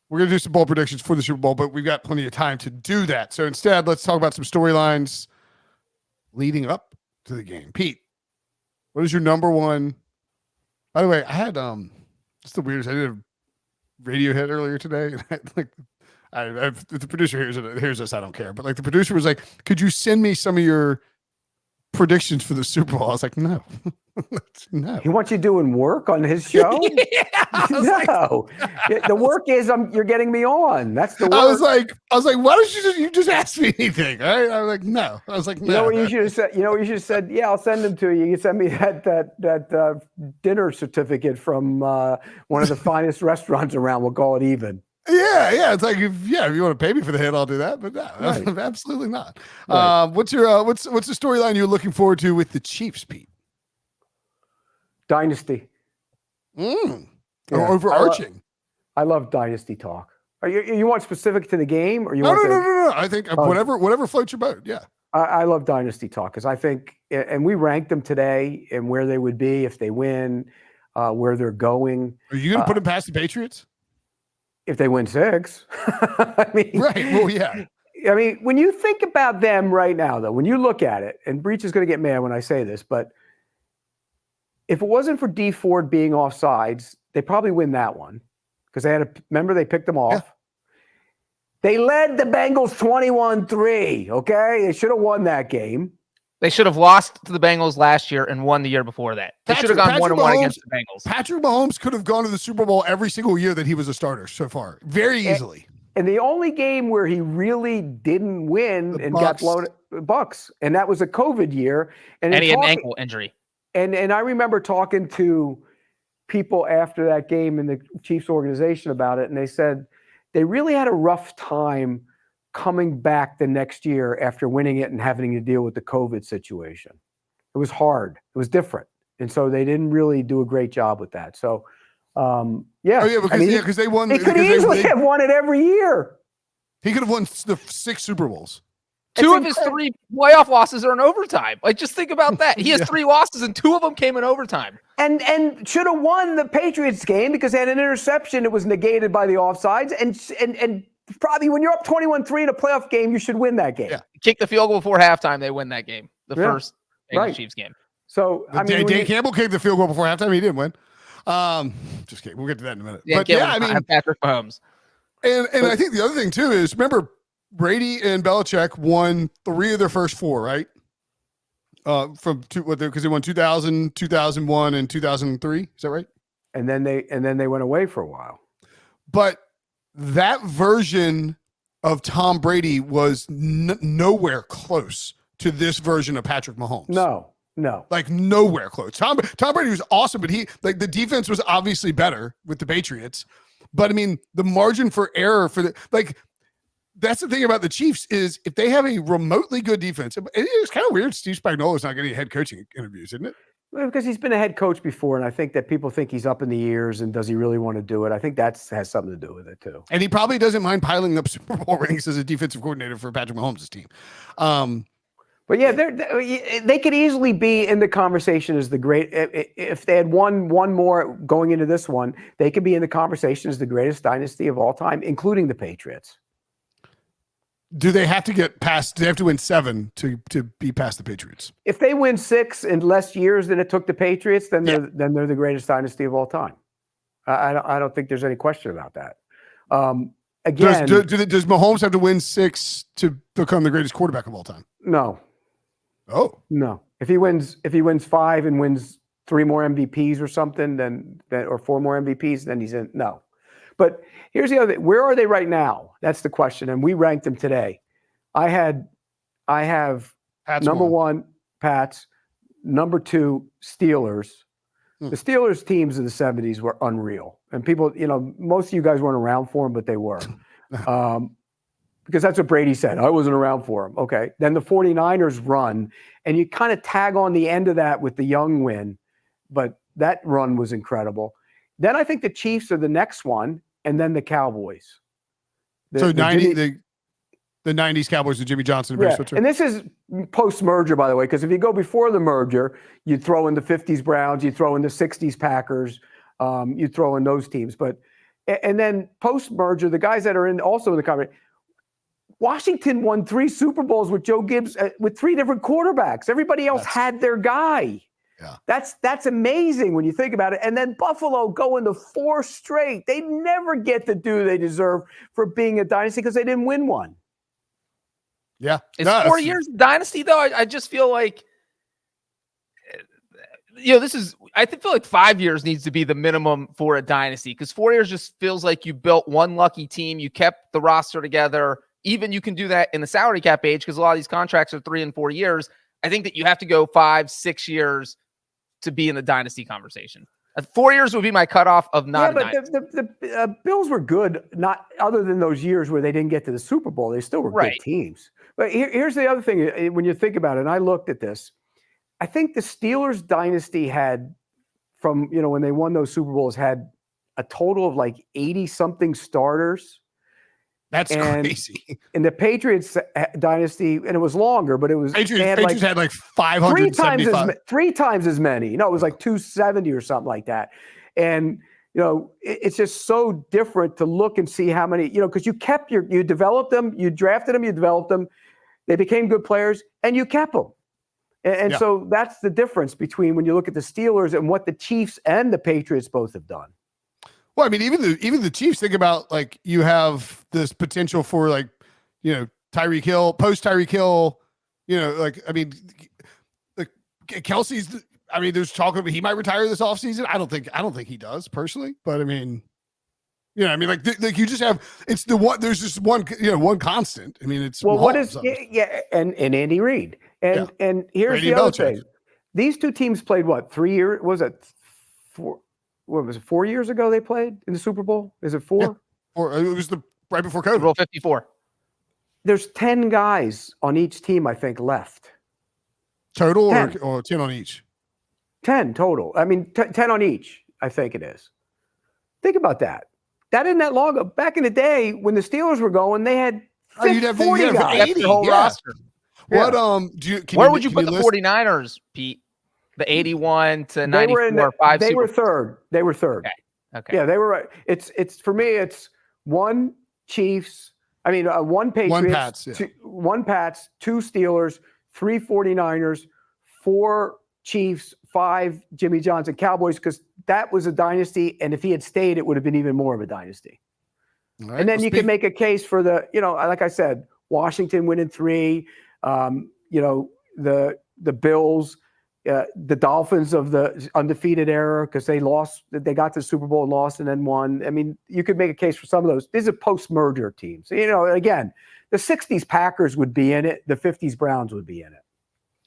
We're going to do some bowl predictions for the Super Bowl, but we've got plenty of time to do that. So instead, let's talk about some storylines leading up to the game. Pete, what is your number one? By the way, I had it's the weirdest. I did a Radiohead earlier today, and if the producer hears this, I don't care. But like the producer was like, "Could you send me some of your predictions for the Super Bowl?" I was like, "No, no." He wants you doing work on his show? No. The work is you're getting me on. That's the work. I was like, why don't you just ask me anything? Right? I was like, no. I was like, no. You know what you should have said? You know what you should have said? Yeah, I'll send them to you. You send me that dinner certificate from one of the finest restaurants around. We'll call it even. Yeah. It's like, if you want to pay me for the hit, I'll do that. But no, right. Absolutely not. Right. What's the storyline you're looking forward to with the Chiefs, Pete? Dynasty. Or overarching. I love dynasty talk. You want specific to the game, or you no, want? No. I think whatever floats your boat. Yeah. I love dynasty talk because I think, and we ranked them today and where they would be if they win, where they're going. Are you going to put them past the Patriots? If they win 6. I mean, right. Well, yeah. I mean, when you think about them right now, though, when you look at it, and Breach is going to get mad when I say this, but if it wasn't for D Ford being offsides, they probably win that one because remember they picked them off. Yeah. They led the Bengals 21-3. Okay, they should have won that game. They should have lost to the Bengals last year and won the year before that. They should have gone 1-1 against the Bengals. Patrick Mahomes could have gone to the Super Bowl every single year that he was a starter so far, very easily. And the only game where he really didn't win got blown, Bucks, and that was a COVID year. And he had an ankle injury. And I remember talking to people after that game in the Chiefs organization about it, and they said they really had a rough time coming back the next year after winning it and having to deal with the COVID situation. It was hard. It was different. And so they didn't really do a great job with that. So, yeah. Oh, yeah, because they won. They could easily have won it every year. He could have won the 6 Super Bowls. 2 of his 3 playoff losses are in overtime. Like, just think about that. He has 3 losses, and 2 of them came in overtime. And should have won the Patriots game because they had an interception that was negated by the offsides. And probably when you're up 21-3 in a playoff game, you should win that game. Yeah. Kick the field goal before halftime, they win that game. The first Chiefs game. So Dan Campbell kicked the field goal before halftime. He didn't win. Just kidding. We'll get to that in a minute. But I mean, Patrick Mahomes. And I think the other thing too is, remember, Brady and Belichick won 3 of their first 4, right? Because they won 2000, 2001, and 2003. Is that right? And then they went away for a while. But that version of Tom Brady was nowhere close to this version of Patrick Mahomes. No. Like nowhere close. Tom Brady was awesome, but the defense was obviously better with the Patriots. But I mean, the margin for error that's the thing about the Chiefs is if they have a remotely good defense, it's kind of weird Steve Spagnuolo's not getting head coaching interviews, isn't it? Well, because he's been a head coach before, and I think that people think he's up in the years, and does he really want to do it? I think that has something to do with it, too. And he probably doesn't mind piling up Super Bowl rings as a defensive coordinator for Patrick Mahomes' team. But yeah, they could easily be in the conversation as the great. If they had won one more going into this one, they could be in the conversation as the greatest dynasty of all time, including the Patriots. Do they have to get past? Do they have to win 7 to be past the Patriots? If they win 6 in less years than it took the Patriots, then they're the greatest dynasty of all time. I don't think there's any question about that. Again, does Mahomes have to win 6 to become the greatest quarterback of all time? No. Oh no! If he wins 5 and wins 3 more MVPs or something, or 4 more MVPs, then he's in. No. But here's the other thing. Where are they right now? That's the question. And we ranked them today. I have Pats number 1, Pats, number 2, Steelers. The Steelers teams in the 70s were unreal. And people, most of you guys weren't around for them, but they were. Because that's what Brady said. I wasn't around for them. Okay. Then the 49ers run, and you kind of tag on the end of that with the Young win. But that run was incredible. Then I think the Chiefs are the next one, and then the Cowboys. The 90s Cowboys with Jimmy Johnson. Yeah. And this is post-merger, by the way, because if you go before the merger, you'd throw in the 50s Browns, you'd throw in the 60s Packers, you'd throw in those teams. But And then post-merger, the guys that are also in the conversation, Washington won 3 Super Bowls with Joe Gibbs with 3 different quarterbacks. Everybody else had their guy. Yeah. That's amazing when you think about it. And then Buffalo going to 4 straight. They never get the due they deserve for being a dynasty because they didn't win one. Yeah. Is 4 years dynasty though? I just feel like, I feel like 5 years needs to be the minimum for a dynasty, because 4 years just feels like you built one lucky team. You kept the roster together. Even you can do that in the salary cap age, because a lot of these contracts are 3 and 4 years. I think that you have to go 5, 6 years to be in the dynasty conversation. 4 years would be my cutoff of not. Yeah, but the Bills were good, not other than those years where they didn't get to the Super Bowl. They still were good teams. But here's the other thing. When you think about it, and I looked at this, I think the Steelers dynasty had, from when they won those Super Bowls, had a total of like 80-something starters. That's crazy. In the Patriots dynasty, and it was longer, but it was Patriots had like 575. 3 times as many. No, it was like 270 or something like that. And it's just so different to look and see how many, because you developed them, you drafted them, you developed them, they became good players, and you kept them. And so that's the difference between when you look at the Steelers and what the Chiefs and the Patriots both have done. Well, I mean, even the Chiefs, think about, like, you have this potential for, like, Tyreek Hill, post Tyreek Hill, like, I mean, like Kelsey's, I mean, there's talk about he might retire this offseason. I don't think he does personally, but I mean, I mean, like you just have, it's the one, there's just one, one constant. I mean, it's, well, Mahomes, what is, and Andy Reid. And here's Brady the other Belichick. thing. These 2 teams played what, 3 years? Was it 4? What was it? 4 years ago they played in the Super Bowl? Is it 4? Yeah. Or it was right before COVID. Super Bowl 54. There's 10 guys on each team, I think, left. Total 10. or 10 on each? 10 total. I mean, 10 on each, I think it is. Think about that. That isn't that long ago. Back in the day when the Steelers were going, they had 40 guys. 80, the whole roster. What where would you put the 49ers, Pete? The 81 to 94, 5 They Super were third. They were third. Okay. Yeah, they were right. It's for me, it's 1 Chiefs. I mean, 1 Patriots, 1 Pats, 2 Steelers, 3 49ers, 4 Chiefs, 5 Jimmy Johnson Cowboys, because that was a dynasty. And if he had stayed, it would have been even more of a dynasty. Right, and then you can make a case for the, like I said, Washington winning 3, the Bills, the Dolphins of the undefeated era, because they got to the Super Bowl and lost and then won. I mean, you could make a case for some of those. These are post-merger teams. Again, the 60s Packers would be in it. The 50s Browns would be in it.